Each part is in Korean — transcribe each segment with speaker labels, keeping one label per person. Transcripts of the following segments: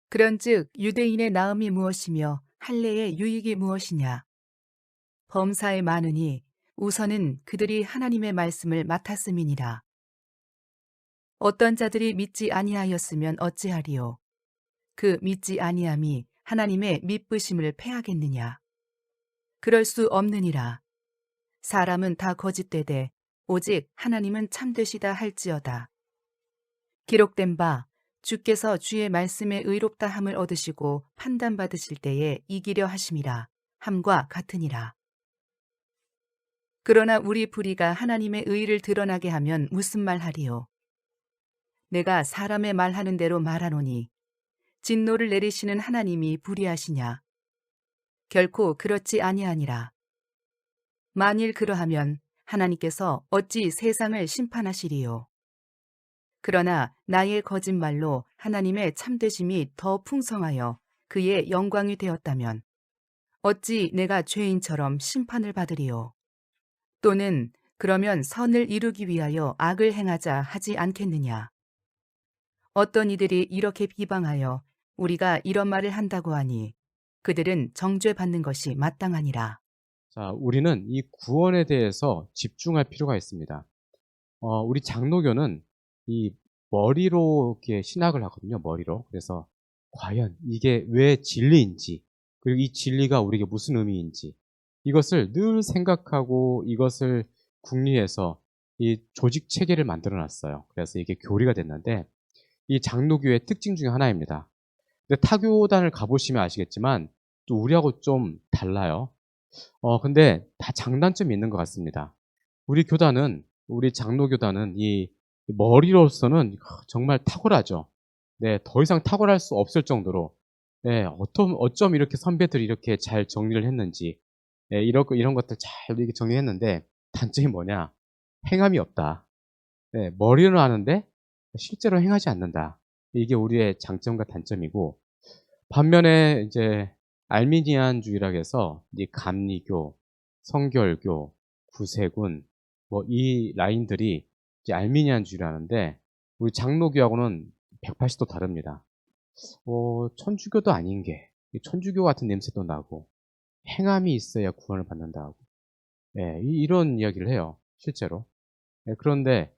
Speaker 1: 그런즉 유대인의 나음이 무엇이며 할례의 유익이 무엇이냐? 범사에 많으니 우선은 그들이 하나님의 말씀을 맡았음이니라. 어떤 자들이 믿지 아니하였으면 어찌하리요? 그 믿지 아니함이 하나님의 믿으심을 패하겠느냐? 그럴 수 없느니라. 사람은 다 거짓되되 오직 하나님은 참되시다 할지어다. 기록된 바 주께서 주의 말씀에 의롭다 함을 얻으시고 판단받으실 때에 이기려 하심이라 함과 같으니라. 그러나 우리 불의가 하나님의 의를 드러나게 하면 무슨 말하리요? 내가 사람의 말하는 대로 말하노니 진노를 내리시는 하나님이 불의하시냐? 결코 그렇지 아니하니라. 만일 그러하면 하나님께서 어찌 세상을 심판하시리요? 그러나 나의 거짓말로 하나님의 참되심이 더 풍성하여 그의 영광이 되었다면 어찌 내가 죄인처럼 심판을 받으리요? 또는 그러면 선을 이루기 위하여 악을 행하자 하지 않겠느냐? 어떤 이들이 이렇게 비방하여 우리가 이런 말을 한다고 하니 그들은 정죄받는 것이 마땅하니라.
Speaker 2: 자, 우리는 이 구원에 대해서 집중할 필요가 있습니다. 우리 장로교는 이 머리로 이렇게 신학을 하거든요. 머리로. 그래서 과연 이게 왜 진리인지, 그리고 이 진리가 우리에게 무슨 의미인지 이것을 늘 생각하고 이것을 궁리해서 이 조직 체계를 만들어 놨어요. 그래서 이게 교리가 됐는데 이 장로교의 특징 중에 하나입니다. 근데 타교단을 가보시면 아시겠지만 또 우리하고 좀 달라요. 근데 다 장단점이 있는 것 같습니다. 우리 교단은, 우리 장로교단은 이 머리로서는 정말 탁월하죠. 네, 더 이상 탁월할 수 없을 정도로, 네, 어쩜 이렇게 선배들이 이렇게 잘 정리를 했는지, 네, 이런 것들 잘 이렇게 정리했는데, 단점이 뭐냐? 행함이 없다. 네, 머리로는 아는데, 실제로 행하지 않는다. 이게 우리의 장점과 단점이고, 반면에 이제 알미니안주의라고 해서 이 감리교, 성결교, 구세군 뭐 이 라인들이 이제 알미니안주의라는데 우리 장로교하고는 180도 다릅니다. 천주교도 아닌 게 천주교 같은 냄새도 나고 행함이 있어야 구원을 받는다 하고 예, 이런 이야기를 해요. 실제로. 예, 그런데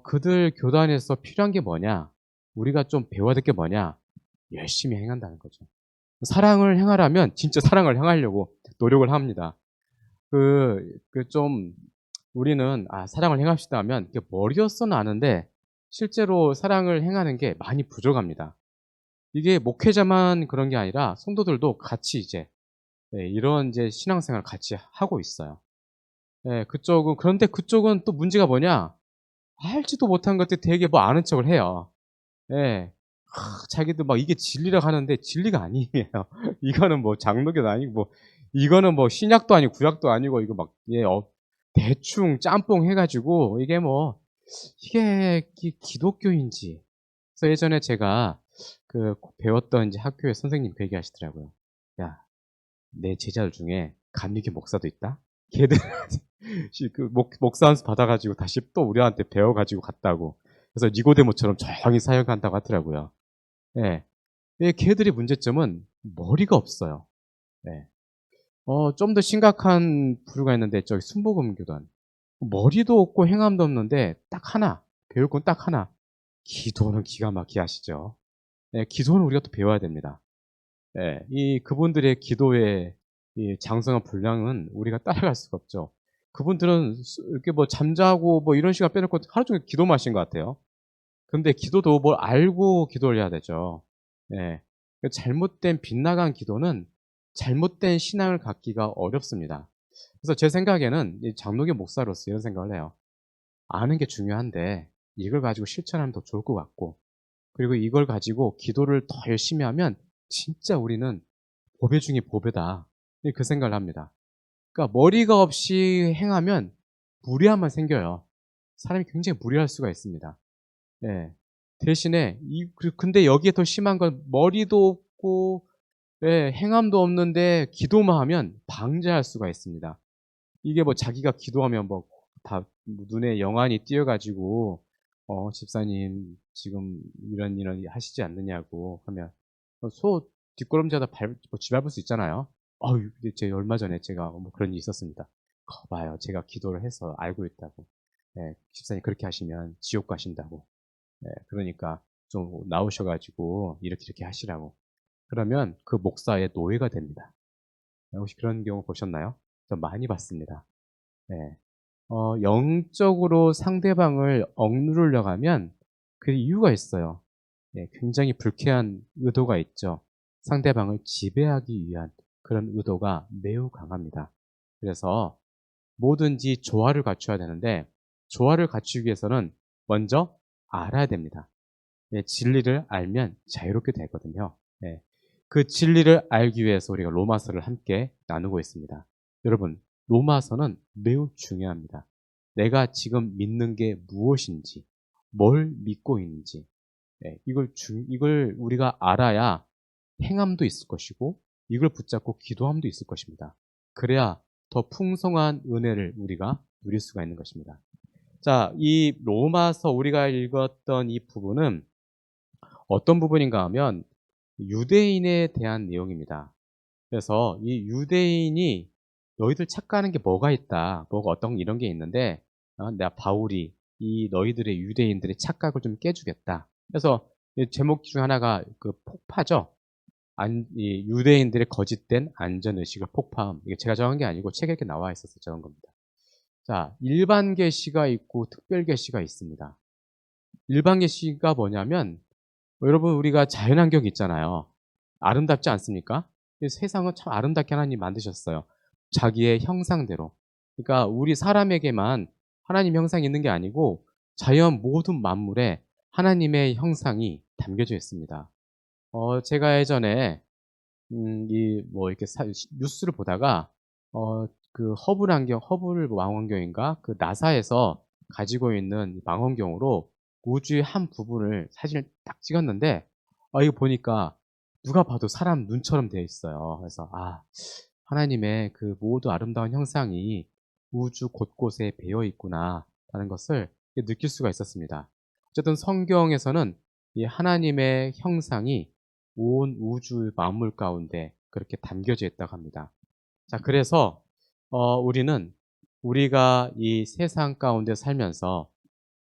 Speaker 2: 그들 교단에서 필요한 게 뭐냐? 우리가 좀 배워야 될 게 뭐냐? 열심히 행한다는 거죠. 사랑을 행하라면 진짜 사랑을 행하려고 노력을 합니다. 좀 우리는 사랑을 행합시다 하면 이게 머리로서는 아는데 실제로 사랑을 행하는 게 많이 부족합니다. 이게 목회자만 그런 게 아니라 성도들도 같이 이제 이런 이제 신앙생활을 같이 하고 있어요. 예, 그런데 그쪽은 또 문제가 뭐냐? 알지도 못한 것들 되게 뭐 아는 척을 해요. 예. 자기도 막 이게 진리라고 하는데 진리가 아니에요. 이거는 뭐 장로교도 아니고 뭐 이거는 뭐 신약도 아니고 구약도 아니고 이거 막 대충 짬뽕 해 가지고 이게 기독교인지. 그래서 예전에 제가 배웠던 이제 학교의 선생님이 그 얘기하시더라고요. "야, 내 제자들 중에 감리교 목사도 있다." 걔들 목사 안수 받아 가지고 다시 또 우리한테 배워 가지고 갔다고. 그래서 니고데모처럼 조용히 사역한다고 하더라고요. 예. 걔들의 문제점은 머리가 없어요. 네. 좀 더 심각한 부류가 있는데 저기 순복음교단. 머리도 없고 행함도 없는데 딱 하나, 배울 건 딱 하나. 기도는 기가 막히게 하시죠. 예, 기도는 우리가 또 배워야 됩니다. 예, 그분들의 기도의 이 장성한 분량은 우리가 따라갈 수가 없죠. 그분들은 이렇게 뭐 잠자고 뭐 이런 시간 빼놓고 하루 종일 기도만 하신 것 같아요. 근데 기도도 뭘 알고 기도를 해야 되죠. 예. 잘못된 빗나간 기도는 잘못된 신앙을 갖기가 어렵습니다. 그래서 제 생각에는 이 장로교 목사로서 이런 생각을 해요. 아는 게 중요한데 이걸 가지고 실천하면 더 좋을 것 같고 그리고 이걸 가지고 기도를 더 열심히 하면 진짜 우리는 보배 중에 보배다. 그 생각을 합니다. 그러니까 머리가 없이 행하면 무리함만 생겨요. 사람이 굉장히 무리할 수가 있습니다. 예. 대신에 근데 여기에 더 심한 건 머리도 없고 행함도 없는데 기도만 하면 방자할 수가 있습니다. 이게 뭐 자기가 기도하면 뭐 다 눈에 영안이 띄어 가지고 집사님 지금 이런 하시지 않느냐고 하면 소 뒷걸음질하다 쥐밟을 수 있잖아요. 아유, 얼마 전에 제가 뭐 그런 일이 있었습니다. 거 봐요. 제가 기도를 해서 알고 있다고. 예, 집사님 그렇게 하시면 지옥 가신다고. 예, 그러니까 좀 나오셔 가지고 이렇게 하시라고. 그러면 그 목사의 노예가 됩니다. 혹시 그런 경우 보셨나요? 저 많이 봤습니다. 예. 영적으로 상대방을 억누르려고 하면 그 이유가 있어요. 예, 굉장히 불쾌한 의도가 있죠. 상대방을 지배하기 위한 그런 의도가 매우 강합니다. 그래서 뭐든지 조화를 갖춰야 되는데 조화를 갖추기 위해서는 먼저 알아야 됩니다. 예, 진리를 알면 자유롭게 되거든요. 예, 그 진리를 알기 위해서 우리가 로마서를 함께 나누고 있습니다. 여러분, 로마서는 매우 중요합니다. 내가 지금 믿는 게 무엇인지, 뭘 믿고 있는지, 예, 이걸 우리가 알아야 행함도 있을 것이고, 이걸 붙잡고 기도함도 있을 것입니다. 그래야 더 풍성한 은혜를 우리가 누릴 수가 있는 것입니다. 자, 이 로마서 우리가 읽었던 이 부분은 어떤 부분인가 하면 유대인에 대한 내용입니다. 그래서 이 유대인이 너희들 착각하는 게 뭐가 있다. 뭐가 어떤 이런 게 있는데 내가 바울이 이 너희들의 유대인들의 착각을 좀 깨주겠다. 그래서 이 제목 중 하나가 그 폭파죠. 이 유대인들의 거짓된 안전의식을 폭파함. 이게 제가 정한 게 아니고 책에 이렇게 나와 있어서 정한 겁니다. 자, 일반 계시가 있고 특별 계시가 있습니다. 일반 계시가 뭐냐면 여러분 우리가 자연환경이 있잖아요. 아름답지 않습니까? 이 세상은 참 아름답게 하나님 만드셨어요. 자기의 형상대로. 그러니까 우리 사람에게만 하나님 형상이 있는 게 아니고 자연 모든 만물에 하나님의 형상이 담겨져 있습니다. 제가 예전에 이 뭐 이렇게 뉴스를 보다가 그 허블 망원경인가 그 나사에서 가지고 있는 망원경으로 우주의 한 부분을 사진을 딱 찍었는데 이거 보니까 누가 봐도 사람 눈처럼 되어 있어요. 그래서 하나님의 그 모두 아름다운 형상이 우주 곳곳에 배어 있구나라는 것을 느낄 수가 있었습니다. 어쨌든 성경에서는 이 하나님의 형상이 온 우주 만물 가운데 그렇게 담겨져 있다고 합니다. 자, 그래서 우리는 우리가 이 세상 가운데 살면서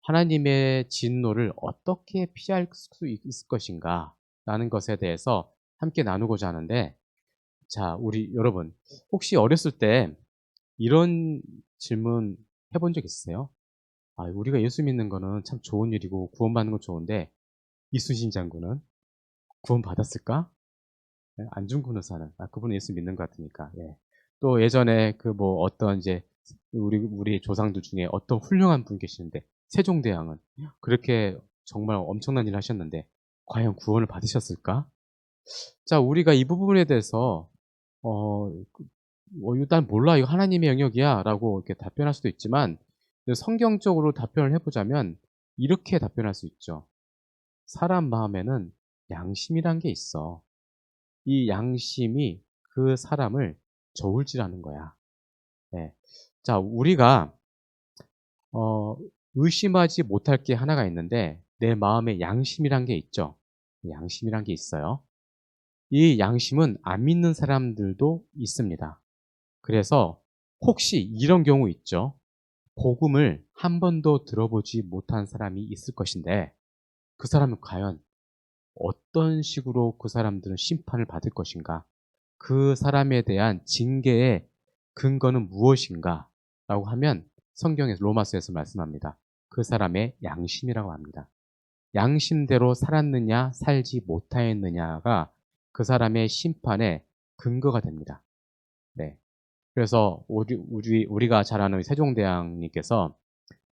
Speaker 2: 하나님의 진노를 어떻게 피할 수 있을 것인가 라는 것에 대해서 함께 나누고자 하는데, 자, 우리 여러분 혹시 어렸을 때 이런 질문 해본 적 있으세요? 우리가 예수 믿는 거는 참 좋은 일이고 구원받는 건 좋은데 이순신 장군은 구원 받았을까? 안중근 의사는 그분은 예수 믿는 것 같으니까. 예. 또 예전에 그 뭐 어떤 이제 우리 조상들 중에 어떤 훌륭한 분 계시는데 세종대왕은 그렇게 정말 엄청난 일을 하셨는데 과연 구원을 받으셨을까? 자, 우리가 이 부분에 대해서 일단 몰라 이거 하나님의 영역이야라고 이렇게 답변할 수도 있지만 성경적으로 답변을 해보자면 이렇게 답변할 수 있죠. 사람 마음에는 양심이란 게 있어. 이 양심이 그 사람을 저울질하는 거야. 네. 자, 우리가 의심하지 못할 게 하나가 있는데 내 마음에 양심이란 게 있죠. 양심이란 게 있어요. 이 양심은 안 믿는 사람들도 있습니다. 그래서 혹시 이런 경우 있죠. 복음을 한 번도 들어보지 못한 사람이 있을 것인데 그 사람은 과연 어떤 식으로 그 사람들은 심판을 받을 것인가? 그 사람에 대한 징계의 근거는 무엇인가? 라고 하면 성경에서 로마서에서 말씀합니다. 그 사람의 양심이라고 합니다. 양심대로 살았느냐, 살지 못하였느냐가 그 사람의 심판의 근거가 됩니다. 네. 그래서 우리가 잘 아는 세종대왕님께서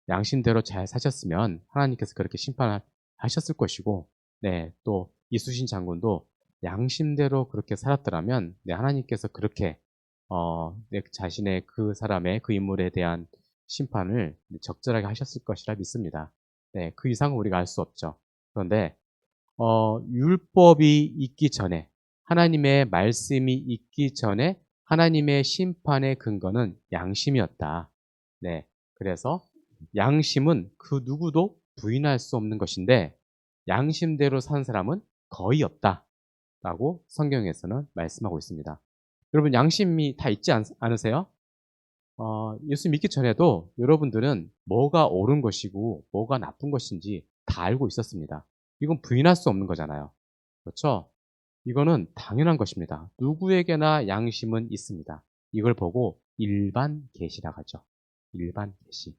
Speaker 2: 양심대로 잘 사셨으면 하나님께서 그렇게 심판하셨을 것이고, 네, 또 이순신 장군도 양심대로 그렇게 살았더라면, 네, 하나님께서 그렇게 내 자신의 그 사람의 그 인물에 대한 심판을 적절하게 하셨을 것이라 믿습니다. 네, 그 이상은 우리가 알 수 없죠. 그런데 율법이 있기 전에 하나님의 말씀이 있기 전에 하나님의 심판의 근거는 양심이었다. 네, 그래서 양심은 그 누구도 부인할 수 없는 것인데 양심대로 산 사람은 거의 없다. 라고 성경에서는 말씀하고 있습니다. 여러분 양심이 다 있지 않으세요? 예수 믿기 전에도 여러분들은 뭐가 옳은 것이고 뭐가 나쁜 것인지 다 알고 있었습니다. 이건 부인할 수 없는 거잖아요. 그렇죠? 이거는 당연한 것입니다. 누구에게나 양심은 있습니다. 이걸 보고 일반 계시라고 하죠. 일반 계시.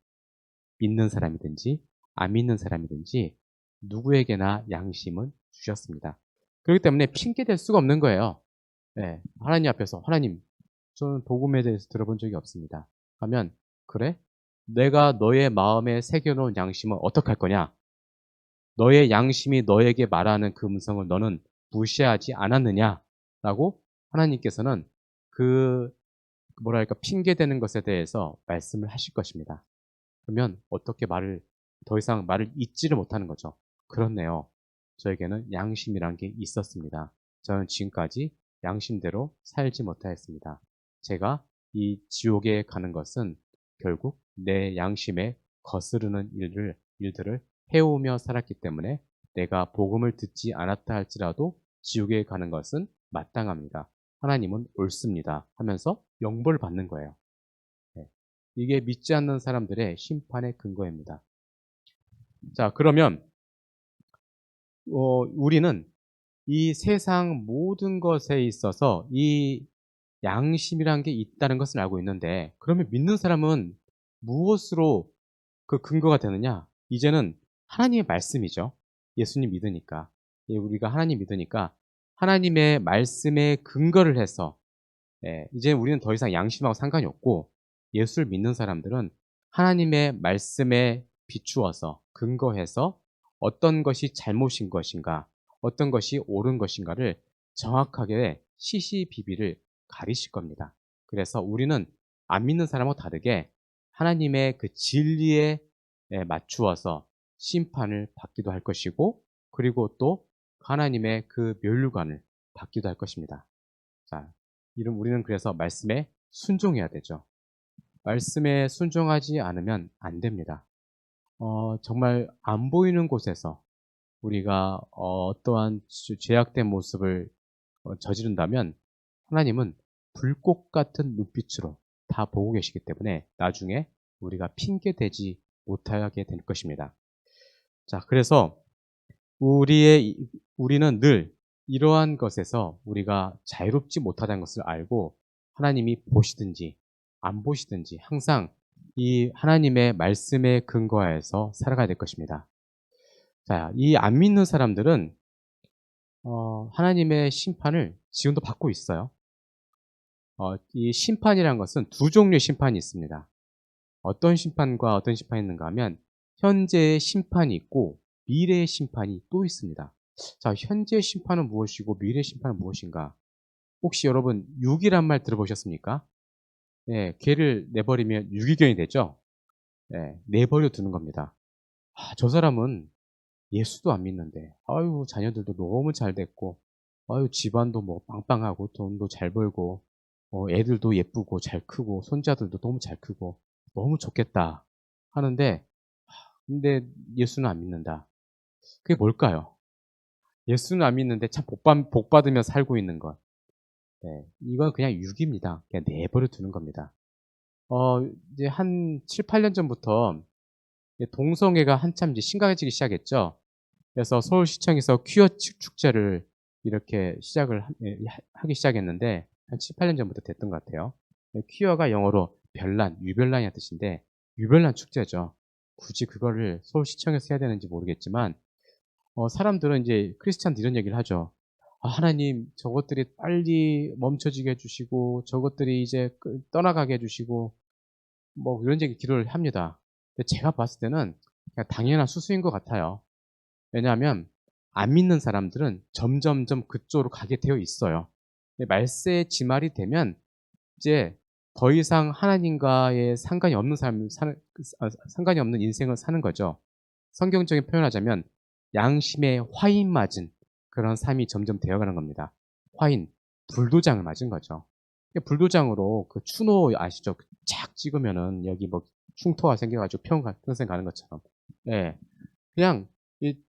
Speaker 2: 믿는 사람이든지 안 믿는 사람이든지 누구에게나 양심은 주셨습니다. 그렇기 때문에 핑계댈 수가 없는 거예요. 네, 하나님 앞에서 하나님 저는 복음에 대해서 들어본 적이 없습니다. 하면 그래? 내가 너의 마음에 새겨놓은 양심은 어떡할 거냐? 너의 양심이 너에게 말하는 그 음성을 너는 무시하지 않았느냐? 라고 하나님께서는 그 뭐랄까 핑계대는 것에 대해서 말씀을 하실 것입니다. 그러면 어떻게 더 이상 말을 잇지를 못하는 거죠. 그렇네요. 저에게는 양심이란 게 있었습니다. 저는 지금까지 양심대로 살지 못하였습니다. 제가 이 지옥에 가는 것은 결국 내 양심에 거스르는 일들을 해오며 살았기 때문에 내가 복음을 듣지 않았다 할지라도 지옥에 가는 것은 마땅합니다. 하나님은 옳습니다. 하면서 영벌을 받는 거예요. 네. 이게 믿지 않는 사람들의 심판의 근거입니다. 자, 그러면 우리는 이 세상 모든 것에 있어서 이 양심이란 게 있다는 것을 알고 있는데 그러면 믿는 사람은 무엇으로 그 근거가 되느냐? 이제는 하나님의 말씀이죠. 예수님 믿으니까. 예, 우리가 하나님 믿으니까 하나님의 말씀에 근거를 해서 이제 우리는 더 이상 양심하고 상관이 없고 예수를 믿는 사람들은 하나님의 말씀에 비추어서 근거해서 어떤 것이 잘못인 것인가, 어떤 것이 옳은 것인가를 정확하게 시시비비를 가리실 겁니다. 그래서 우리는 안 믿는 사람하고 다르게 하나님의 그 진리에 맞추어서 심판을 받기도 할 것이고, 그리고 또 하나님의 그 멸류관을 받기도 할 것입니다. 자, 우리는 그래서 말씀에 순종해야 되죠. 말씀에 순종하지 않으면 안 됩니다. 정말 안 보이는 곳에서 우리가 어떠한 죄악된 모습을 저지른다면 하나님은 불꽃 같은 눈빛으로 다 보고 계시기 때문에 나중에 우리가 핑계대지 못하게 될 것입니다. 자, 그래서 우리는 늘 이러한 것에서 우리가 자유롭지 못하다는 것을 알고 하나님이 보시든지 안 보시든지 항상 이 하나님의 말씀에 근거하여서 살아가야 될 것입니다. 자, 이 안 믿는 사람들은 하나님의 심판을 지금도 받고 있어요. 이 심판이란 것은 두 종류의 심판이 있습니다. 어떤 심판과 어떤 심판이 있는가 하면 현재의 심판이 있고 미래의 심판이 또 있습니다. 자, 현재의 심판은 무엇이고 미래의 심판은 무엇인가? 혹시 여러분 유기란 말 들어보셨습니까? 네, 개를 내버리면 유기견이 되죠? 네, 내버려 두는 겁니다. 저 사람은 예수도 안 믿는데, 아유, 자녀들도 너무 잘 됐고, 아유, 집안도 뭐 빵빵하고, 돈도 잘 벌고, 애들도 예쁘고, 잘 크고, 손자들도 너무 잘 크고, 너무 좋겠다 하는데, 근데 예수는 안 믿는다. 그게 뭘까요? 예수는 안 믿는데 참 복 받으며 살고 있는 것. 네, 이건 그냥 유기입니다. 그냥 내버려 두는 겁니다. 이제 한 7, 8년 전부터 동성애가 한참 이제 심각해지기 시작했죠. 그래서 서울시청에서 퀴어 축제를 이렇게 하기 시작했는데 한 7, 8년 전부터 됐던 것 같아요. 퀴어가 영어로 별난, 유별난이라는 뜻인데 유별난 축제죠. 굳이 그거를 서울시청에서 해야 되는지 모르겠지만 사람들은 이제 크리스찬들 이런 얘기를 하죠. 하나님 저것들이 빨리 멈춰지게 해주시고 저것들이 이제 떠나가게 해주시고 뭐 이런 얘기 기도를 합니다. 근데 제가 봤을 때는 그냥 당연한 수수인 것 같아요. 왜냐하면 안 믿는 사람들은 점점점 그쪽으로 가게 되어 있어요. 말세의 지말이 되면 이제 더 이상 하나님과의 상관이 없는 인생을 사는 거죠. 성경적인 표현하자면 양심에 화인 맞은 그런 삶이 점점 되어가는 겁니다. 화인, 불도장을 맞은 거죠. 불도장으로 그 추노 아시죠? 착 찍으면은 여기 뭐 흉터가 생겨가지고 평생 가는 것처럼. 예. 그냥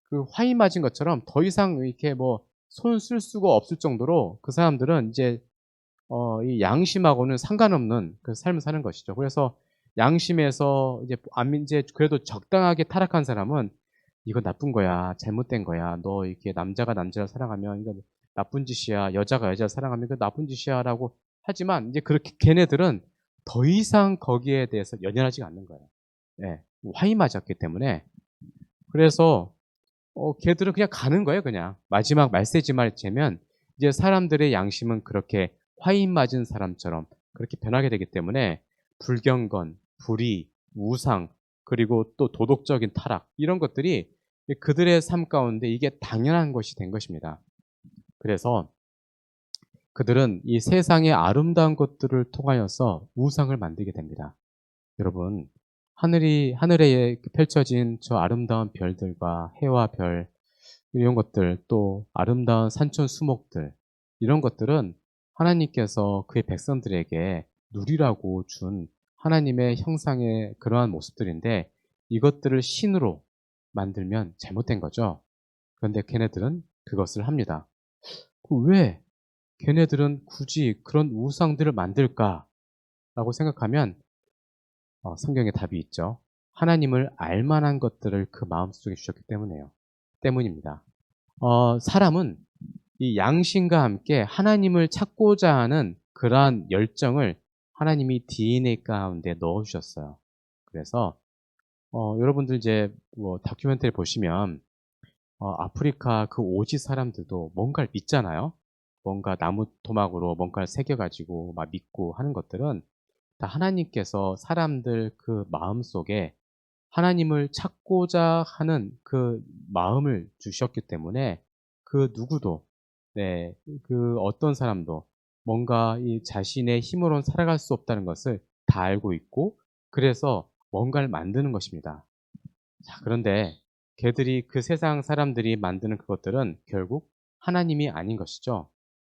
Speaker 2: 그 화인 맞은 것처럼 더 이상 이렇게 뭐 손 쓸 수가 없을 정도로 그 사람들은 이제 이 양심하고는 상관없는 그 삶을 사는 것이죠. 그래서 양심에서 이제 그래도 적당하게 타락한 사람은 '이거 나쁜 거야. 잘못된 거야. 너 이렇게 남자가 남자를 사랑하면 이건 나쁜 짓이야. 여자가 여자를 사랑하면 이거 나쁜 짓이야.'라고 하지만 이제 그렇게 걔네들은 더 이상 거기에 대해서 연연하지가 않는 거예요. 예. 화이 맞았기 때문에. 그래서 걔들은 그냥 가는 거예요 그냥. 마지막 말세지만 재면 이제 사람들의 양심은 그렇게 화인 맞은 사람처럼 그렇게 변하게 되기 때문에 불경건, 불의, 우상 그리고 또 도덕적인 타락 이런 것들이 그들의 삶 가운데 이게 당연한 것이 된 것입니다. 그래서 그들은 이 세상의 아름다운 것들을 통하여서 우상을 만들게 됩니다. 여러분, 하늘에 펼쳐진 저 아름다운 별들과 해와 별 이런 것들 또 아름다운 산천 수목들 이런 것들은 하나님께서 그의 백성들에게 누리라고 준 하나님의 형상의 그러한 모습들인데 이것들을 신으로 만들면 잘못된 거죠. 그런데 걔네들은 그것을 합니다. 왜 걔네들은 굳이 그런 우상들을 만들까라고 생각하면 성경에 답이 있죠. 하나님을 알 만한 것들을 그 마음속에 주셨기 때문입니다. 사람은 이 양심과 함께 하나님을 찾고자 하는 그러한 열정을 하나님이 DNA 가운데 넣어 주셨어요. 그래서 여러분들 이제 뭐 다큐멘터리 보시면 아프리카 그 오지 사람들도 뭔가를 믿잖아요. 뭔가 나무 토막으로 뭔가를 새겨 가지고 막 믿고 하는 것들은 다 하나님께서 사람들 그 마음속에 하나님을 찾고자 하는 그 마음을 주셨기 때문에 그 누구도 네 그 어떤 사람도 뭔가 이 자신의 힘으로는 살아갈 수 없다는 것을 다 알고 있고 그래서 뭔가를 만드는 것입니다. 자 그런데 걔들이 그 세상 사람들이 만드는 그것들은 결국 하나님이 아닌 것이죠.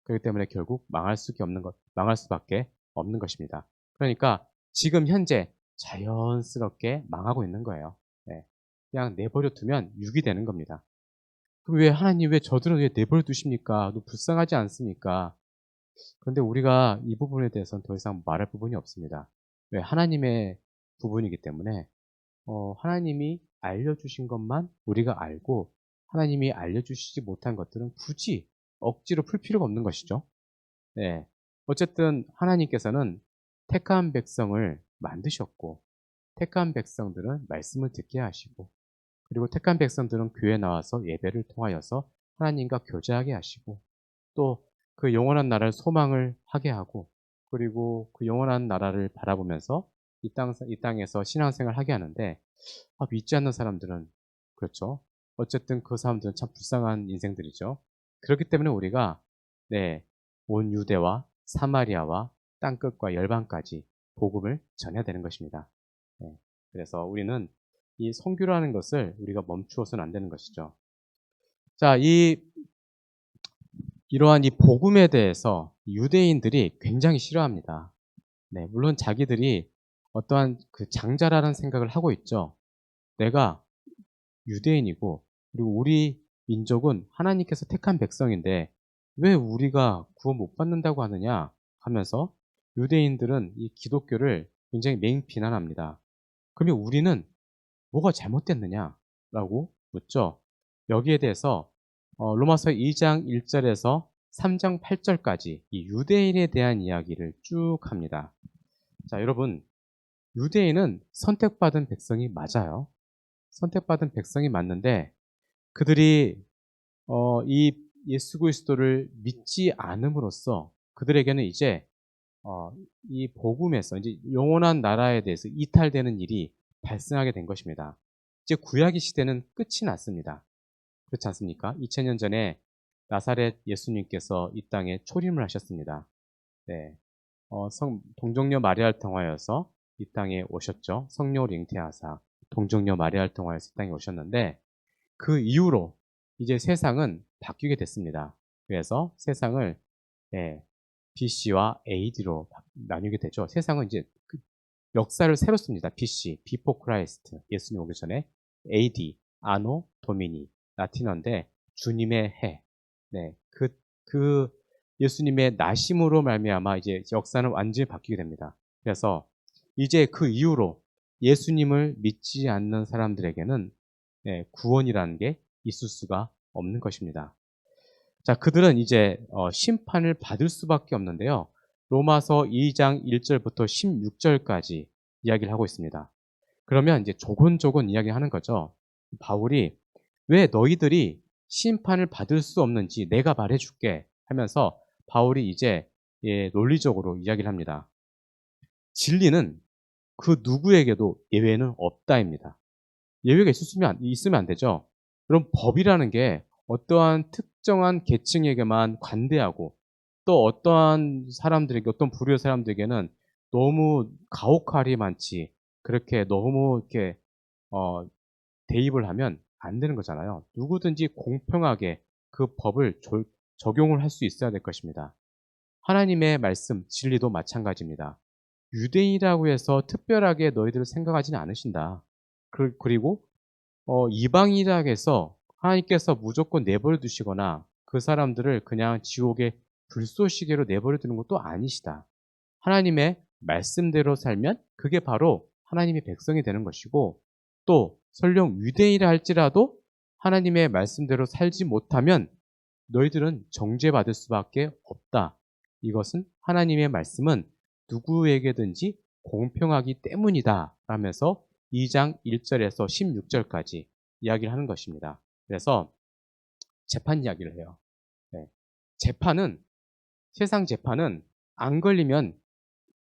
Speaker 2: 그렇기 때문에 결국 망할 수밖에 없는 것입니다. 그러니까 지금 현재 자연스럽게 망하고 있는 거예요. 네. 그냥 내버려 두면 육이 되는 겁니다. 그럼 왜 하나님 왜 저들은 왜 내버려 두십니까? 너 불쌍하지 않습니까? 그런데 우리가 이 부분에 대해서는 더 이상 말할 부분이 없습니다. 왜 하나님의 부분이기 때문에 하나님이 알려주신 것만 우리가 알고 하나님이 알려주시지 못한 것들은 굳이 억지로 풀 필요가 없는 것이죠. 네. 어쨌든 하나님께서는 택한 백성을 만드셨고 택한 백성들은 말씀을 듣게 하시고 그리고 택한 백성들은 교회에 나와서 예배를 통하여서 하나님과 교제하게 하시고 또 그 영원한 나라를 소망을 하게 하고 그리고 그 영원한 나라를 바라보면서 이 땅에서 신앙생활을 하게 하는데 믿지 않는 사람들은 그렇죠. 어쨌든 그 사람들은 참 불쌍한 인생들이죠. 그렇기 때문에 우리가 네, 온 유대와 사마리아와 땅끝과 열방까지 복음을 전해야 되는 것입니다. 네, 그래서 우리는 이 선교라는 것을 우리가 멈추어서는 안 되는 것이죠. 자, 이러한 이 복음에 대해서 유대인들이 굉장히 싫어합니다. 네, 물론 자기들이 어떠한 그 장자라는 생각을 하고 있죠. 내가 유대인이고 그리고 우리 민족은 하나님께서 택한 백성인데 왜 우리가 구원 못 받는다고 하느냐 하면서 유대인들은 이 기독교를 굉장히 맹비난합니다. 그러면 우리는 뭐가 잘못됐느냐라고 묻죠. 여기에 대해서 로마서 2장 1절에서 3장 8절까지 이 유대인에 대한 이야기를 쭉 합니다. 자, 여러분, 유대인은 선택받은 백성이 맞아요. 선택받은 백성이 맞는데 그들이 이 예수 그리스도를 믿지 않음으로써 그들에게는 이제 이 복음에서 이제 영원한 나라에 대해서 이탈되는 일이 발생하게 된 것입니다. 이제 구약의 시대는 끝이 났습니다. 그렇지 않습니까? 2000년 전에 나사렛 예수님께서 이 땅에 초림을 하셨습니다. 네. 동정녀 마리아를 통하여서 이 땅에 오셨죠. 성령을 잉태하사 동정녀 마리아를 통하여서 이 땅에 오셨는데 그 이후로 이제 세상은 바뀌게 됐습니다. 그래서 세상을 예, BC와 AD로 나뉘게 되죠. 세상은 이제 그 역사를 새로 씁니다. BC, Before Christ, 예수님 오기 전에 AD, 아노 도미니, 라틴어인데 주님의 해. 네, 그, 그 예수님의 나심으로 말미암아 이제 역사는 완전히 바뀌게 됩니다. 그래서 이제 그 이후로 예수님을 믿지 않는 사람들에게는 구원이라는 게 있을 수가 없는 것입니다. 자, 그들은 이제 심판을 받을 수밖에 없는데요. 로마서 2장 1절부터 16절까지 이야기를 하고 있습니다. 그러면 이제 조곤조곤 이야기하는 거죠. 바울이 왜 너희들이 심판을 받을 수 없는지 내가 말해줄게 하면서 바울이 이제 논리적으로 이야기를 합니다. 진리는 그 누구에게도 예외는 없다입니다. 예외가 있으면 안 되죠. 그럼 법이라는 게 어떠한 특정한 계층에게만 관대하고 또 어떠한 사람들에게 어떤 부류의 사람들에게는 너무 가혹할이 많지 그렇게 너무 이렇게 어, 대입을 하면 안 되는 거잖아요. 누구든지 공평하게 그 법을 적용을 할 수 있어야 될 것입니다. 하나님의 말씀, 진리도 마찬가지입니다. 유대인이라고 해서 특별하게 너희들을 생각하지는 않으신다. 그리고 이방인이라고 해서 하나님께서 무조건 내버려 두시거나 그 사람들을 그냥 지옥의 불쏘시개로 내버려 두는 것도 아니시다. 하나님의 말씀대로 살면 그게 바로 하나님의 백성이 되는 것이고 또 설령 유대인이라 할지라도 하나님의 말씀대로 살지 못하면 너희들은 정죄받을 수밖에 없다. 이것은 하나님의 말씀은 누구에게든지 공평하기 때문이다. 라면서 2장 1절에서 16절까지 이야기를 하는 것입니다. 그래서 재판 이야기를 해요. 네. 세상 재판은 안 걸리면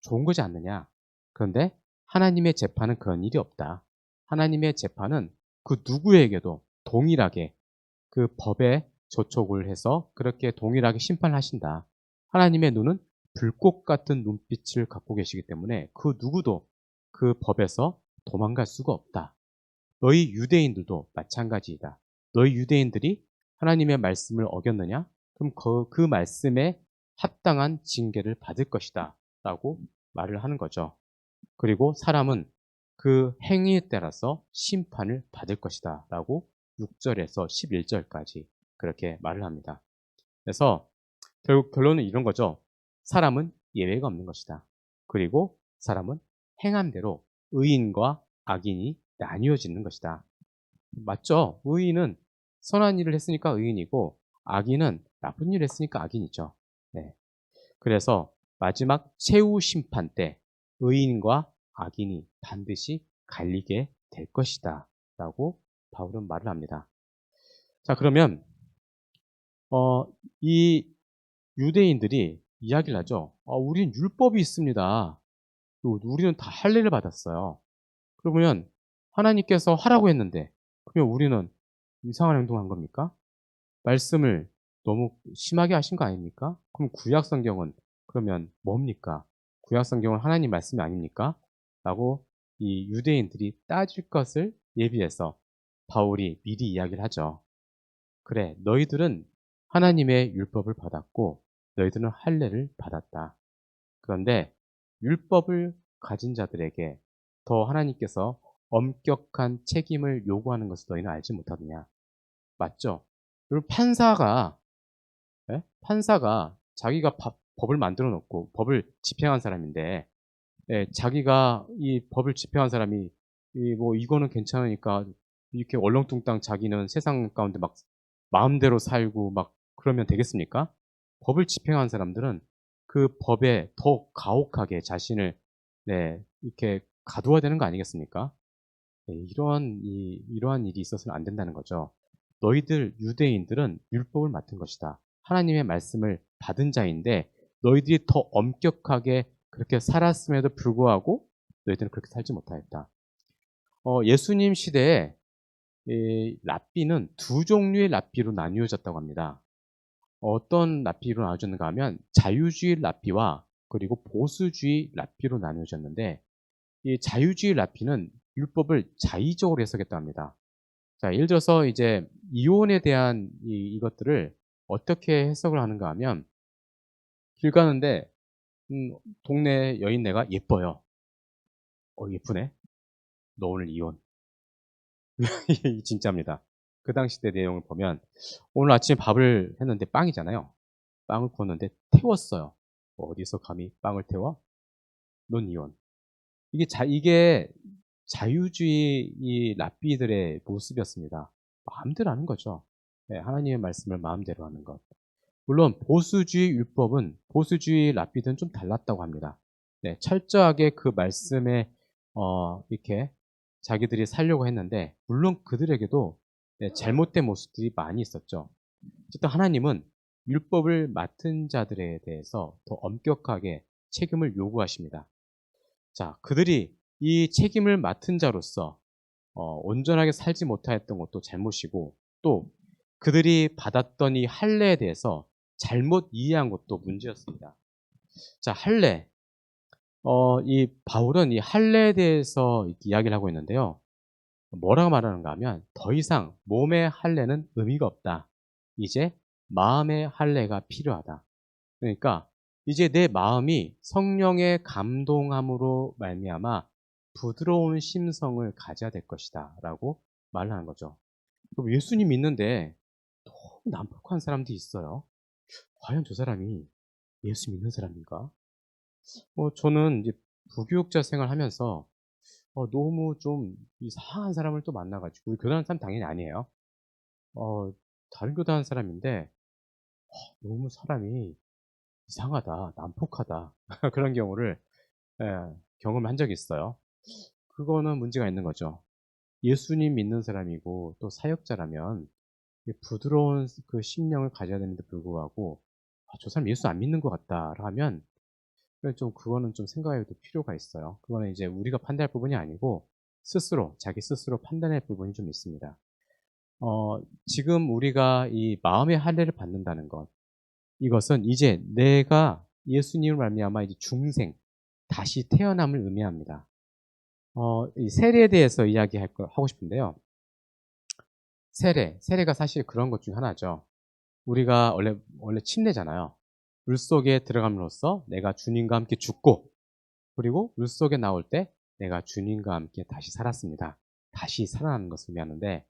Speaker 2: 좋은 거지 않느냐. 그런데 하나님의 재판은 그런 일이 없다. 하나님의 재판은 그 누구에게도 동일하게 그 법에 저촉을 해서 그렇게 동일하게 심판하신다. 하나님의 눈은 불꽃 같은 눈빛을 갖고 계시기 때문에 그 누구도 그 법에서 도망갈 수가 없다. 너희 유대인들도 마찬가지이다. 너희 유대인들이 하나님의 말씀을 어겼느냐? 그럼 그 말씀에 합당한 징계를 받을 것이다. 라고 말을 하는 거죠. 그리고 사람은 그 행위에 따라서 심판을 받을 것이다. 라고 6절에서 11절까지 그렇게 말을 합니다. 그래서 결국 결론은 이런 거죠. 사람은 예외가 없는 것이다. 그리고 사람은 행한 대로 의인과 악인이 나뉘어지는 것이다. 맞죠? 의인은 선한 일을 했으니까 의인이고 악인은 나쁜 일을 했으니까 악인이죠. 네. 그래서 마지막 최후 심판 때 의인과 악인이 반드시 갈리게 될 것이다. 라고 바울은 말을 합니다. 자, 그러면 이 유대인들이 이야기를 하죠. 우리는 율법이 있습니다. 우리는 다 할례를 받았어요. 그러면 하나님께서 하라고 했는데 그러면 우리는 이상한 행동한 겁니까? 말씀을 너무 심하게 하신 거 아닙니까? 그럼 구약 성경은 그러면 뭡니까? 구약 성경은 하나님 말씀이 아닙니까? 라고 이 유대인들이 따질 것을 예비해서 바울이 미리 이야기를 하죠. 그래, 너희들은 하나님의 율법을 받았고 너희들은 할례를 받았다. 그런데 율법을 가진 자들에게 더 하나님께서 엄격한 책임을 요구하는 것을 너희는 알지 못하느냐. 맞죠? 그리고 판사가 자기가 법을 만들어 놓고 법을 집행한 사람인데 자기가 이 법을 집행한 사람이 이거는 괜찮으니까 이렇게 얼렁뚱땅 자기는 세상 가운데 막 마음대로 살고 막 그러면 되겠습니까? 법을 집행한 사람들은 그 법에 더 가혹하게 자신을 이렇게 가두어야 되는 거 아니겠습니까? 이러한 일이 있어서는 안 된다는 거죠. 너희들 유대인들은 율법을 맡은 것이다. 하나님의 말씀을 받은 자인데 너희들이 더 엄격하게 그렇게 살았음에도 불구하고 너희들은 그렇게 살지 못하였다. 예수님 시대에 이 랍비는 두 종류의 랍비로 나뉘어졌다고 합니다. 어떤 랍비로 나눠졌는가 하면 자유주의 랍비와 그리고 보수주의 랍비로 나뉘어졌는데 이 자유주의 랍비는 율법을 자의적으로 해석했다고 합니다. 자, 예를 들어서 이제 이혼에 대한 이것들을 어떻게 해석을 하는가 하면 길 가는데 동네 여인네가 예뻐요. 예쁘네. 너 오늘 이혼. 진짜입니다. 그 당시 때 내용을 보면 오늘 아침에 밥을 했는데 빵이잖아요. 빵을 구웠는데 태웠어요. 어디서 감히 빵을 태워? 넌 이혼. 이게 자유주의 이 랍비들의 모습이었습니다. 마음대로 하는 거죠. 네, 하나님의 말씀을 마음대로 하는 것. 물론 보수주의 율법은 보수주의 랍비들은 좀 달랐다고 합니다. 네, 철저하게 그 말씀에 이렇게 자기들이 살려고 했는데 물론 그들에게도 네, 잘못된 모습들이 많이 있었죠. 어쨌든 하나님은 율법을 맡은 자들에 대해서 더 엄격하게 책임을 요구하십니다. 자, 그들이 이 책임을 맡은 자로서 온전하게 살지 못하였던 것도 잘못이고 또 그들이 받았던 이 할례에 대해서 잘못 이해한 것도 문제였습니다. 자, 할례. 이 바울은 이 할례에 대해서 이렇게 이야기를 하고 있는데요. 뭐라고 말하는가 하면 더 이상 몸의 할례는 의미가 없다. 이제 마음의 할례가 필요하다. 그러니까 이제 내 마음이 성령의 감동함으로 말미암아 부드러운 심성을 가져야 될 것이다라고 말을 하는 거죠. 그럼 예수님 믿는데 너무 난폭한 사람들이 있어요. 과연 저 사람이 예수 믿는 사람인가? 저는 이제 부교육자 생활하면서 너무 좀 이상한 사람을 또 만나가지고 우리 교단하는 사람 당연히 아니에요. 다른 교단하는 사람인데 너무 사람이 이상하다, 난폭하다 그런 경우를 예, 경험한 적이 있어요. 그거는 문제가 있는 거죠. 예수님 믿는 사람이고 또 사역자라면 부드러운 그 심령을 가져야 되는데 불구하고 저 사람 예수 안 믿는 것 같다 하면 좀 그거는 좀 생각해도 필요가 있어요. 그거는 이제 우리가 판단할 부분이 아니고 스스로 자기 스스로 판단할 부분이 좀 있습니다. 지금 우리가 이 마음의 할례를 받는다는 것 이것은 이제 내가 예수님을 말미암아 이제 중생 다시 태어남을 의미합니다. 이 세례에 대해서 하고 싶은데요. 세례가 사실 그런 것 중 하나죠. 우리가 원래 침례잖아요. 물속에 들어감으로써 내가 주님과 함께 죽고 그리고 물속에 나올 때 내가 주님과 함께 다시 살았습니다. 다시 살아나는 것을 의미하는데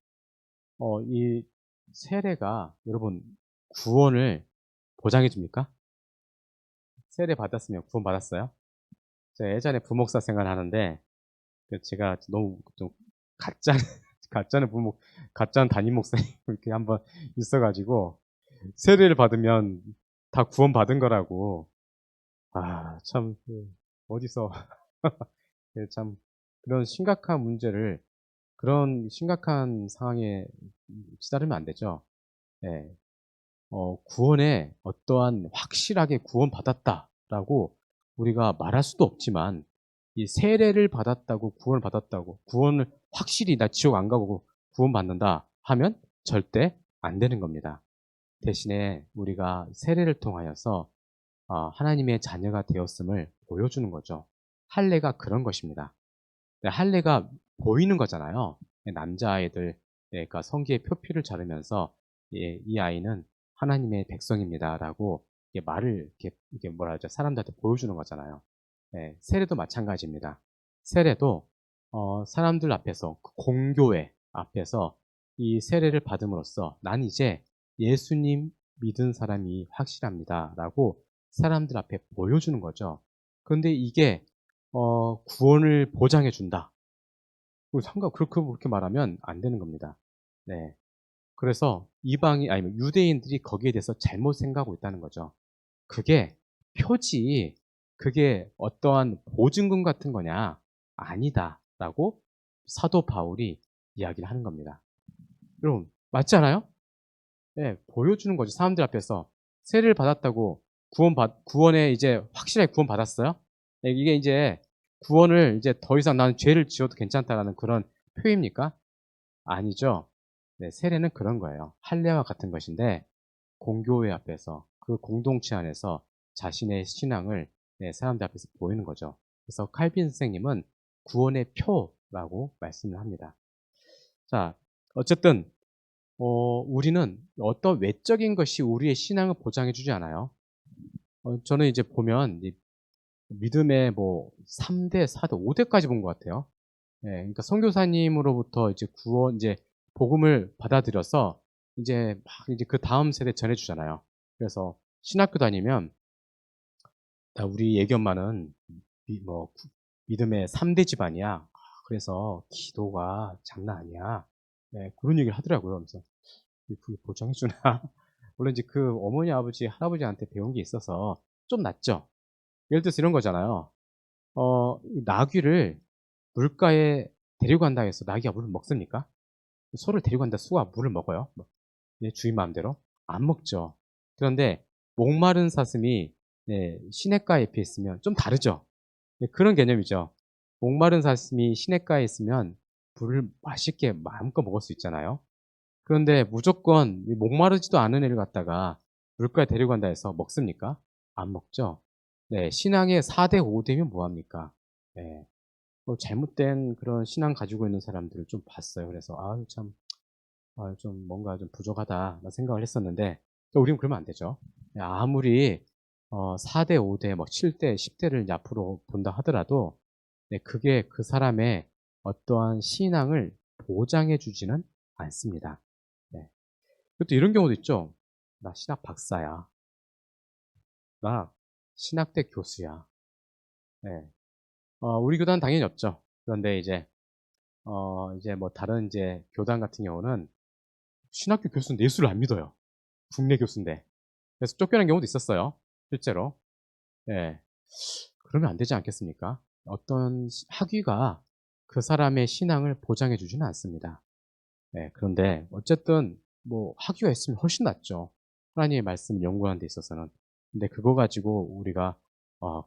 Speaker 2: 이 세례가 여러분 구원을 보장해 줍니까? 세례 받았으면 구원 받았어요? 제가 예전에 부목사 생활하는데 제가 너무 좀 가짜 가짜는 가짜는 담임 목사님 이렇게 한번 있어가지고 세례를 받으면 다 구원 받은 거라고 참 어디서 참 그런 심각한 문제를 그런 심각한 상황에 치달으면 안 되죠. 예. 구원에 어떠한 확실하게 구원받았다라고 우리가 말할 수도 없지만 이 세례를 받았다고 구원을 받았다고 구원을 확실히 나 지옥 안 가고 구원받는다 하면 절대 안 되는 겁니다. 대신에 우리가 세례를 통하여서 하나님의 자녀가 되었음을 보여주는 거죠. 할례가 그런 것입니다. 할례가 보이는 거잖아요. 남자아이들 그러니까 성기의 표피를 자르면서 이 아이는 하나님의 백성입니다라고 말을 이게 뭐라 하죠? 사람들한테 보여주는 거잖아요. 세례도 마찬가지입니다. 세례도 사람들 앞에서 그 공교회 앞에서 이 세례를 받음으로써 난 이제 예수님 믿은 사람이 확실합니다라고 사람들 앞에 보여주는 거죠. 그런데 이게 구원을 보장해 준다. 그렇게 말하면 안 되는 겁니다. 네. 그래서 이방이 아니면 유대인들이 거기에 대해서 잘못 생각하고 있다는 거죠. 그게 표지, 그게 어떠한 보증금 같은 거냐? 아니다라고 사도 바울이 이야기를 하는 겁니다. 여러분, 맞지 않아요? 네, 보여주는 거죠. 사람들 앞에서 세례를 받았다고 구원에 이제 확실하게 구원 받았어요? 네, 이게 이제 구원을 이제 더 이상 나는 죄를 지어도 괜찮다라는 그런 표입니까? 아니죠. 네, 세례는 그런 거예요. 할례와 같은 것인데 공교회 앞에서 그 공동체 안에서 자신의 신앙을 사람들 앞에서 보이는 거죠. 그래서 칼빈 선생님은 구원의 표라고 말씀을 합니다. 자, 어쨌든 우리는 어떤 외적인 것이 우리의 신앙을 보장해 주지 않아요. 저는 이제 보면 믿음의 뭐 3대, 4대, 5대까지 본 것 같아요. 그러니까 선교사님으로부터 이제 복음을 받아들여서 이제 막 이제 그 다음 세대 전해주잖아요. 그래서 신학교 다니면 우리 애기 엄마는 믿음의 3대 집안이야. 그래서 기도가 장난 아니야. 네, 그런 얘기를 하더라고요. 그래서 그게 보장해주나? 물론 이제 그 어머니, 아버지, 할아버지한테 배운 게 있어서 좀 낫죠. 예를 들어서 이런 거잖아요. 이 나귀를 물가에 데리고 간다 해서 나귀가 물을 먹습니까? 소를 데리고 간다 수가 물을 먹어요? 주인 마음대로? 안 먹죠. 그런데 목마른 사슴이 시냇가에 옆에 있으면 좀 다르죠. 그런 개념이죠. 목마른 사슴이 시냇가에 있으면 물을 맛있게 마음껏 먹을 수 있잖아요. 그런데 무조건 목마르지도 않은 애를 갖다가 물가에 데리고 간다 해서 먹습니까? 안 먹죠. 네, 신앙의 4대 5대면 뭐합니까? 네, 잘못된 그런 신앙 가지고 있는 사람들을 좀 봤어요. 그래서 참 좀 뭔가 좀 부족하다 생각을 했었는데 우리는 그러면 안 되죠. 아무리 4대 5대 뭐 7대 10대를 이제 앞으로 본다 하더라도 그게 그 사람의 어떠한 신앙을 보장해 주지는 않습니다. 네. 또 이런 경우도 있죠. 나 신학 박사야. 나 신학대 교수야. 네. 우리 교단 당연히 없죠. 그런데 이제 뭐 다른 이제 교단 같은 경우는 신학교 교수는 예수를 안 믿어요. 국내 교수인데. 그래서 쫓겨난 경우도 있었어요. 실제로. 예. 그러면 안 되지 않겠습니까? 어떤 학위가 그 사람의 신앙을 보장해 주지는 않습니다. 예. 그런데 어쨌든 뭐 학위가 있으면 훨씬 낫죠. 하나님의 말씀을 연구하는 데 있어서는. 근데 그거 가지고 우리가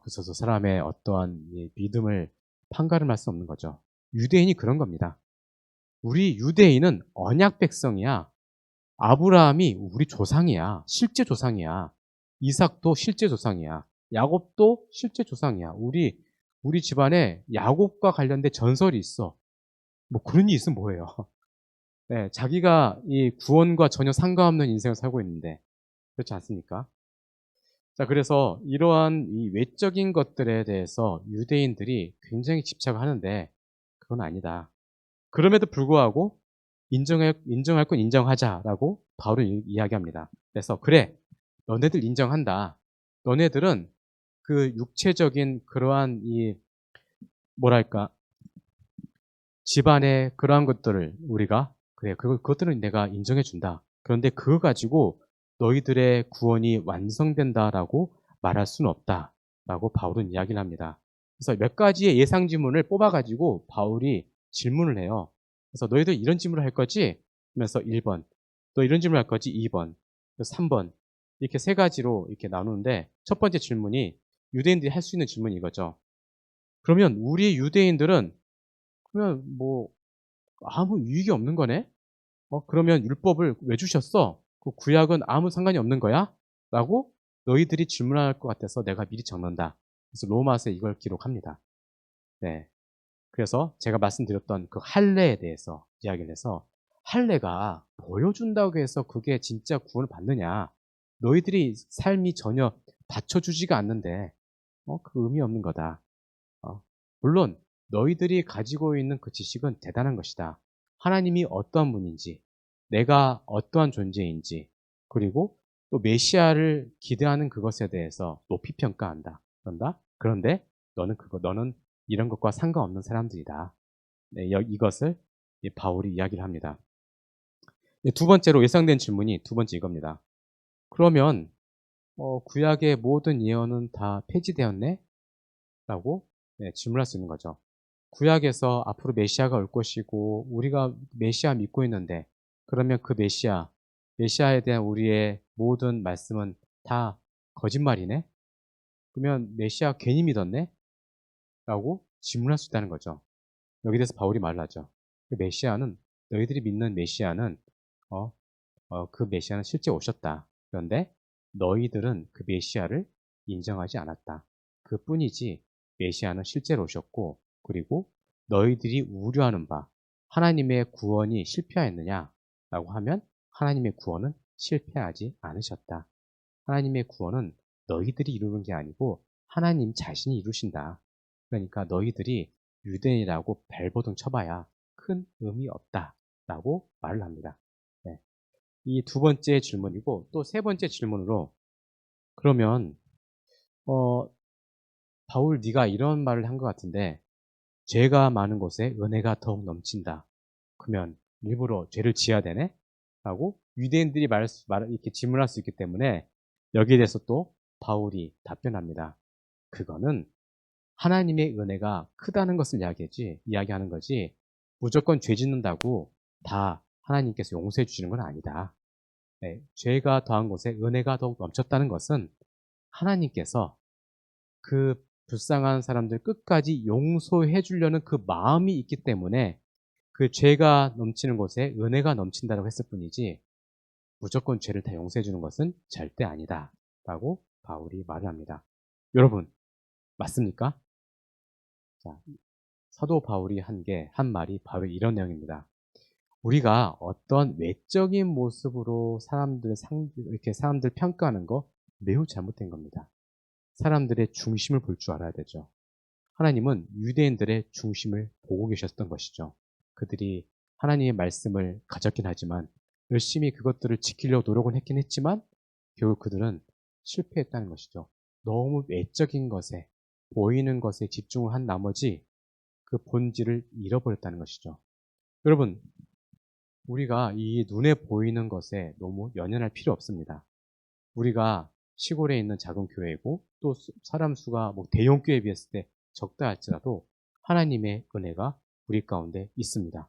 Speaker 2: 그래서 사람의 어떠한 이 믿음을 판가름할 수 없는 거죠. 유대인이 그런 겁니다. 우리 유대인은 언약 백성이야. 아브라함이 우리 조상이야. 실제 조상이야. 이삭도 실제 조상이야. 야곱도 실제 조상이야. 우리 집안에 야곱과 관련된 전설이 있어. 뭐 그런 일이 있으면 뭐예요? 네, 자기가 이 구원과 전혀 상관없는 인생을 살고 있는데 그렇지 않습니까? 자, 그래서 이러한 이 외적인 것들에 대해서 유대인들이 굉장히 집착을 하는데 그건 아니다. 그럼에도 불구하고 인정할 건 인정하자라고 바울은 이야기합니다. 그래서 그래, 너네들 인정한다. 너네들은 그 육체적인 그러한 이 뭐랄까 집안의 그러한 것들을 우리가 그래 그것들은 내가 인정해 준다. 그런데 그거 가지고 너희들의 구원이 완성된다라고 말할 수는 없다라고 바울은 이야기를 합니다. 그래서 몇 가지의 예상 지문을 뽑아 가지고 바울이 질문을 해요. 그래서 너희들 이런 질문을 할 거지? 하면서 1번. 또 이런 질문을 할 거지? 2번. 3번. 이렇게 세 가지로 이렇게 나누는데 첫 번째 질문이 유대인들이 할 수 있는 질문이 이거죠. 그러면 우리 유대인들은 그러면 뭐 아무 유익이 없는 거네? 그러면 율법을 왜 주셨어? 그 구약은 아무 상관이 없는 거야? 라고 너희들이 질문할 것 같아서 내가 미리 적는다. 그래서 로마서에 이걸 기록합니다. 네. 그래서 제가 말씀드렸던 그 할례에 대해서 이야기를 해서 할례가 보여준다고 해서 그게 진짜 구원을 받느냐? 너희들이 삶이 전혀 받쳐주지가 않는데 그 의미 없는 거다. 물론 너희들이 가지고 있는 그 지식은 대단한 것이다. 하나님이 어떠한 분인지, 내가 어떠한 존재인지, 그리고 또 메시아를 기대하는 그것에 대해서 높이 평가한다. 그런데 너는 이런 것과 상관없는 사람들이다. 네, 이것을 바울이 이야기를 합니다. 두 번째로 예상된 질문이 두 번째 이겁니다. 그러면 구약의 모든 예언은 다 폐지되었네? 라고 질문할 수 있는 거죠. 구약에서 앞으로 메시아가 올 것이고 우리가 메시아 믿고 있는데 그러면 그 메시아에 대한 우리의 모든 말씀은 다 거짓말이네? 그러면 메시아 괜히 믿었네? 라고 질문할 수 있다는 거죠. 여기 대해서 바울이 말을 하죠. 그 메시아는 너희들이 믿는 메시아는 그 메시아는 실제 오셨다. 그런데 너희들은 그 메시아를 인정하지 않았다. 그뿐이지 메시아는 실제로 오셨고 그리고 너희들이 우려하는 바 하나님의 구원이 실패하였느냐라고 하면 하나님의 구원은 실패하지 않으셨다. 하나님의 구원은 너희들이 이루는 게 아니고 하나님 자신이 이루신다. 그러니까 너희들이 유대인이라고 벨보등 쳐봐야 큰 의미 없다. 라고 말을 합니다. 네. 이 두 번째 질문이고 또 세 번째 질문으로 그러면 어 바울 네가 이런 말을 한 것 같은데 죄가 많은 곳에 은혜가 더욱 넘친다. 그러면 일부러 죄를 지어야 되네? 라고 유대인들이 이렇게 질문할 수 있기 때문에 여기에 대해서 또 바울이 답변합니다. 그거는 하나님의 은혜가 크다는 것을 이야기하는 거지, 무조건 죄 짓는다고 다 하나님께서 용서해 주시는 건 아니다. 네, 죄가 더한 곳에 은혜가 더욱 넘쳤다는 것은 하나님께서 그 불쌍한 사람들 끝까지 용서해 주려는 그 마음이 있기 때문에 그 죄가 넘치는 곳에 은혜가 넘친다고 했을 뿐이지 무조건 죄를 다 용서해 주는 것은 절대 아니다. 라고 바울이 말을 합니다. 여러분, 맞습니까? 자, 사도 바울이 한 말이 바로 이런 내용입니다. 우리가 어떤 외적인 모습으로 이렇게 사람들 평가하는 거 매우 잘못된 겁니다. 사람들의 중심을 볼 줄 알아야 되죠. 하나님은 유대인들의 중심을 보고 계셨던 것이죠. 그들이 하나님의 말씀을 가졌긴 하지만 열심히 그것들을 지키려고 노력은 했긴 했지만 결국 그들은 실패했다는 것이죠. 너무 외적인 것에, 보이는 것에 집중을 한 나머지 그 본질을 잃어버렸다는 것이죠. 여러분, 우리가 이 눈에 보이는 것에 너무 연연할 필요 없습니다. 우리가 시골에 있는 작은 교회이고 또 사람 수가 뭐 대형 교회에 비했을 때 적다 할지라도 하나님의 은혜가 우리 가운데 있습니다.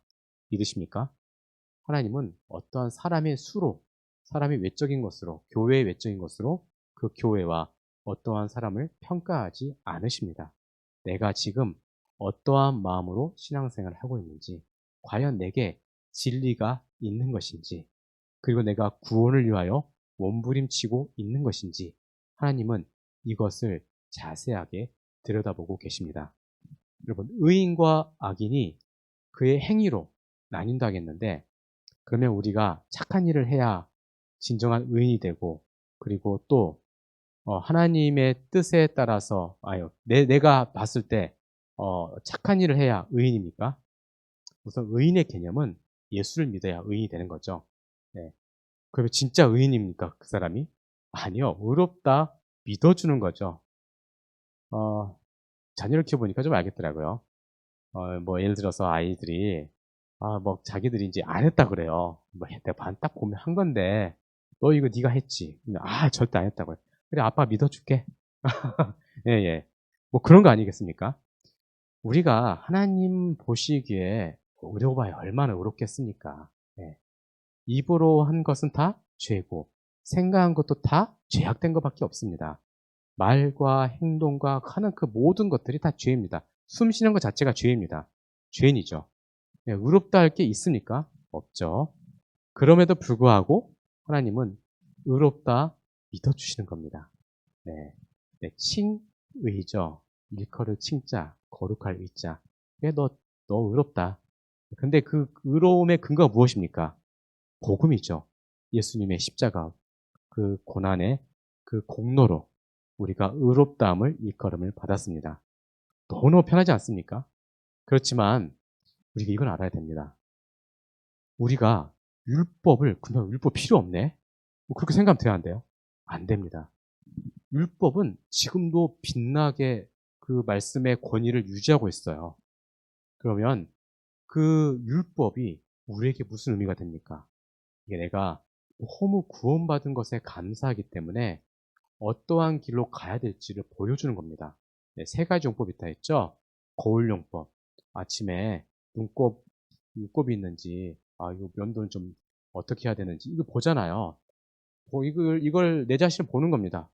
Speaker 2: 믿으십니까? 하나님은 어떠한 사람의 수로, 사람의 외적인 것으로, 교회의 외적인 것으로 그 교회와 어떠한 사람을 평가하지 않으십니다. 내가 지금 어떠한 마음으로 신앙생활을 하고 있는지, 과연 내게 진리가 있는 것인지, 그리고 내가 구원을 위하여 몸부림치고 있는 것인지 하나님은 이것을 자세하게 들여다보고 계십니다. 여러분, 의인과 악인이 그의 행위로 나뉜다겠는데 그러면 우리가 착한 일을 해야 진정한 의인이 되고 그리고 또 하나님의 뜻에 따라서 내가 봤을 때 착한 일을 해야 의인입니까? 우선 의인의 개념은 예수를 믿어야 의인이 되는 거죠. 네. 그러면 진짜 의인입니까? 그 사람이? 아니요. 의롭다 믿어주는 거죠. 어, 자녀를 키워보니까 좀 알겠더라고요. 뭐 예를 들어서 아이들이 뭐 자기들이 이제 안 했다 그래요. 뭐 내가 딱 보면 한 건데 너 이거 네가 했지. 근데 절대 안 했다고요. 그래 아빠 믿어줄게. 예, 예. 뭐 그런 거 아니겠습니까? 우리가 하나님 보시기에 의로워봐야 얼마나 의롭겠습니까? 예. 입으로 한 것은 다 죄고 생각한 것도 다 죄악된 것밖에 없습니다. 말과 행동과 하는 그 모든 것들이 다 죄입니다. 숨 쉬는 것 자체가 죄입니다. 죄인이죠. 예, 의롭다 할 게 있습니까? 없죠. 그럼에도 불구하고 하나님은 의롭다 믿어주시는 겁니다. 네. 네, 칭의죠. 일컬을 칭자, 거룩할 의자. 예, 너 의롭다. 근데 그 의로움의 근거가 무엇입니까? 복음이죠. 예수님의 십자가, 그 고난의 그 공로로 우리가 의롭다함을 일컬음을 받았습니다. 너무너무 편하지 않습니까? 그렇지만 우리가 이건 알아야 됩니다. 우리가 그냥 율법 필요 없네? 뭐 그렇게 생각하면 돼야 안 돼요? 안 됩니다. 율법은 지금도 빛나게 그 말씀의 권위를 유지하고 있어요. 그러면 그 율법이 우리에게 무슨 의미가 됩니까? 이게 내가 허무 구원받은 것에 감사하기 때문에 어떠한 길로 가야 될지를 보여주는 겁니다. 네, 세 가지 용법이 있다 했죠? 거울 용법. 아침에 눈곱이 있는지, 이거 면도는 좀 어떻게 해야 되는지, 이거 보잖아요. 이걸 내 자신을 보는 겁니다.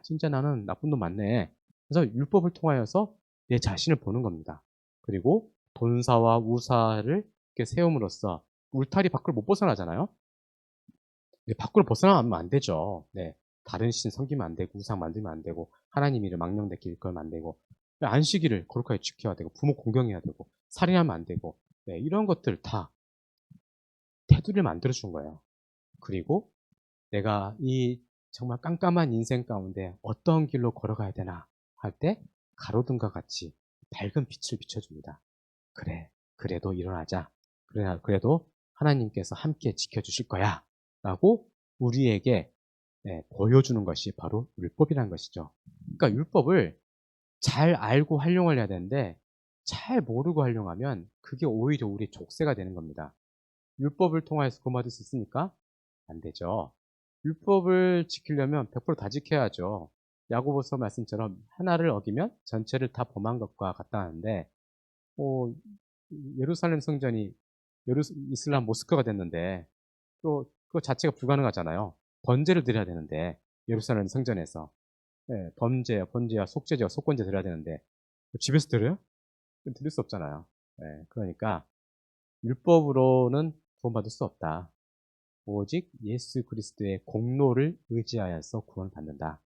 Speaker 2: 진짜 나는 나쁜 놈 맞네. 그래서 율법을 통하여서 내 자신을 보는 겁니다. 그리고 돈사와 우사를 이렇게 세움으로써 울타리 밖을 못 벗어나잖아요. 밖으로 벗어나면 안 되죠. 네. 다른 신 섬기면 안 되고, 우상 만들면 안 되고, 하나님 이름 망령되게 일컬면 안 되고, 안식일을 거룩하게 지켜야 되고, 부모 공경해야 되고, 살인하면 안 되고, 네, 이런 것들 다 테두리를 만들어준 거예요. 그리고 내가 이 정말 깜깜한 인생 가운데 어떤 길로 걸어가야 되나 할 때 가로등과 같이 밝은 빛을 비춰줍니다. 그래, 그래도 일어나자. 그래도 하나님께서 함께 지켜주실 거야 라고 우리에게 보여주는 것이 바로 율법이라는 것이죠. 그러니까 율법을 잘 알고 활용을 해야 되는데 잘 모르고 활용하면 그게 오히려 우리의 족쇄가 되는 겁니다. 율법을 통하여서 구원받을 수 있습니까? 안 되죠. 율법을 지키려면 100%다 지켜야죠. 야고보서 말씀처럼 하나를 어기면 전체를 다 범한 것과 같다는데 예루살렘 성전이 이슬람 모스크가 됐는데 또 그거 자체가 불가능하잖아요. 번제를 드려야 되는데 예루살렘 성전에서 번제와 속죄제와 속건제 드려야 되는데 집에서 드려요? 드릴 수 없잖아요. 그러니까 율법으로는 구원받을 수 없다. 오직 예수 그리스도의 공로를 의지하여서 구원을 받는다.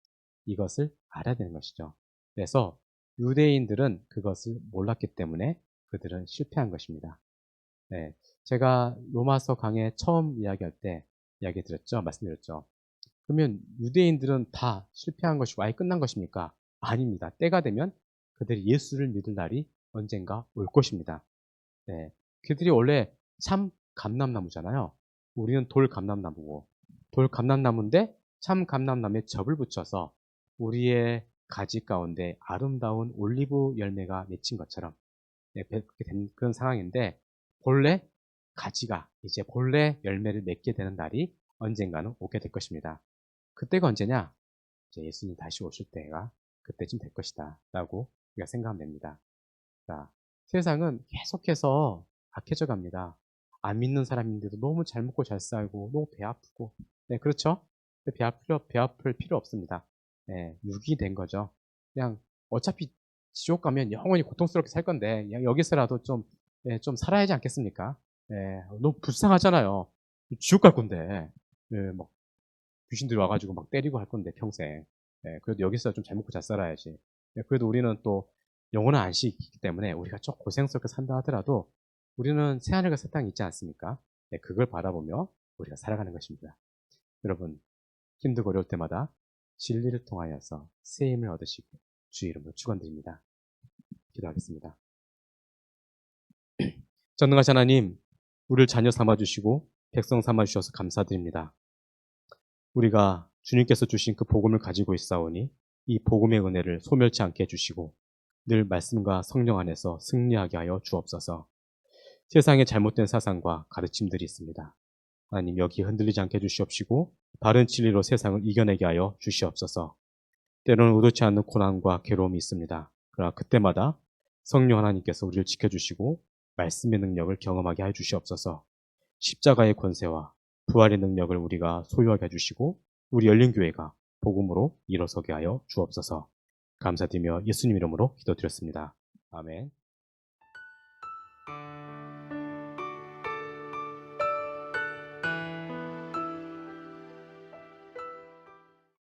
Speaker 2: 이것을 알아야 되는 것이죠. 그래서 유대인들은 그것을 몰랐기 때문에 그들은 실패한 것입니다. 제가 로마서 강의 처음 이야기할 때 말씀드렸죠. 그러면 유대인들은 다 실패한 것이고 아예 끝난 것입니까? 아닙니다. 때가 되면 그들이 예수를 믿을 날이 언젠가 올 것입니다. 그들이 원래 참 감람나무잖아요. 우리는 돌 감람나무고 돌 감람나무인데 참 감람나무에 접을 붙여서 우리의 가지 가운데 아름다운 올리브 열매가 맺힌 것처럼 그렇게 된 그런 상황인데 본래 가지가 이제 본래 열매를 맺게 되는 날이 언젠가는 오게 될 것입니다. 그때가 언제냐? 이제 예수님 다시 오실 때가 그때쯤 될 것이다 라고 우리가 생각하면 됩니다. 자, 세상은 계속해서 악해져 갑니다. 안 믿는 사람인데도 너무 잘 먹고 잘 살고 너무 배 아프고 그렇죠? 배 아플 필요 없습니다. 육이 된 거죠. 그냥 어차피 지옥 가면 영원히 고통스럽게 살 건데 그냥 여기서라도 좀 살아야지 않겠습니까? 너무 불쌍하잖아요. 지옥 갈 건데 막 귀신들이 와가지고 막 때리고 할 건데 평생. 그래도 여기서 좀 잘 먹고 잘 살아야지. 그래도 우리는 또 영혼은 안식이기 때문에 우리가 좀 고생스럽게 산다 하더라도 우리는 새하늘과 새 땅이 있지 않습니까? 그걸 바라보며 우리가 살아가는 것입니다. 여러분 힘들고 어려울 때마다 진리를 통하여서 새 힘을 얻으시고 주의 이름으로 축원드립니다. 기도하겠습니다. 전능하신 하나님, 우리를 자녀 삼아주시고 백성 삼아주셔서 감사드립니다. 우리가 주님께서 주신 그 복음을 가지고 있사오니 이 복음의 은혜를 소멸치 않게 해주시고 늘 말씀과 성령 안에서 승리하게 하여 주옵소서. 세상에 잘못된 사상과 가르침들이 있습니다. 하나님 여기 흔들리지 않게 해주시옵시고 바른 진리로 세상을 이겨내게 하여 주시옵소서. 때로는 의도치 않는 고난과 괴로움이 있습니다. 그러나 그때마다 성령 하나님께서 우리를 지켜주시고 말씀의 능력을 경험하게 해 주시옵소서. 십자가의 권세와 부활의 능력을 우리가 소유하게 해주시고 우리 열린교회가 복음으로 일어서게 하여 주옵소서. 감사드리며 예수님 이름으로 기도드렸습니다. 아멘.